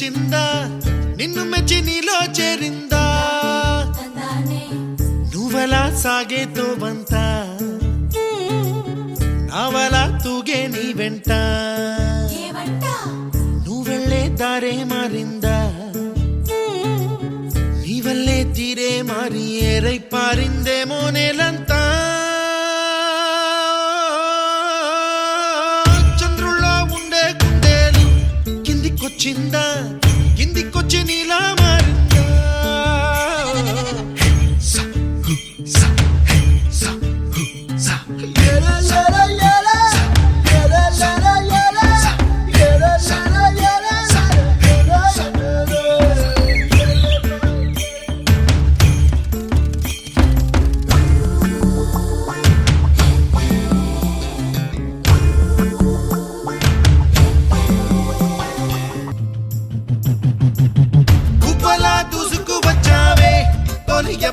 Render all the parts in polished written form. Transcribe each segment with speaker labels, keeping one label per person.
Speaker 1: వచ్చిందా నిన్ను మెచ్చి నీలో చేరిందా నువ్వలా సాగేతో వంత నావలా తూగే నీ వెంట నువ్వెళ్ళే దారే మారిందా నీ వల్లే తీరే మారి ఏరై పారిందేమో నేలంతా చిందా కిందికొచ్చి నీలా మారిందా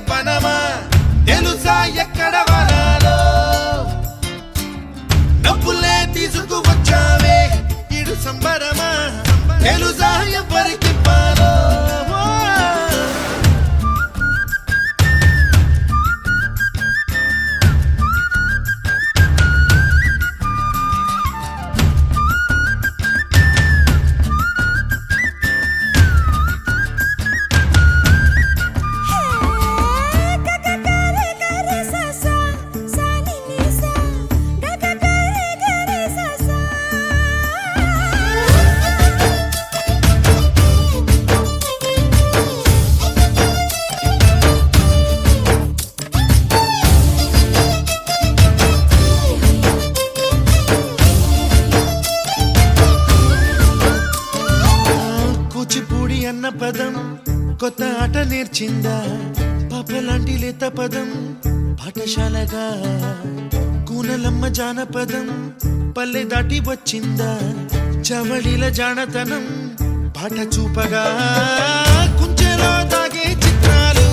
Speaker 1: పనమా తెలుసా ఎక్కడ వనాలో డబ్బులే తీసుకువచ్చావే ఇడు సంబరమా తెలుసా ఎవరికి పాలో అన్న పదం కొత్త ఆట నేర్చిందా పాపలాంటి లేత పదం పాఠశాలగా కూనలమ్మ జానపదం పల్లె దాటి వచ్చిందా చవళిల జానతనం పాట చూపగా కుంచెలో తాగే చిత్రాలు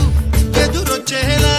Speaker 1: ఎదురొచ్చేలా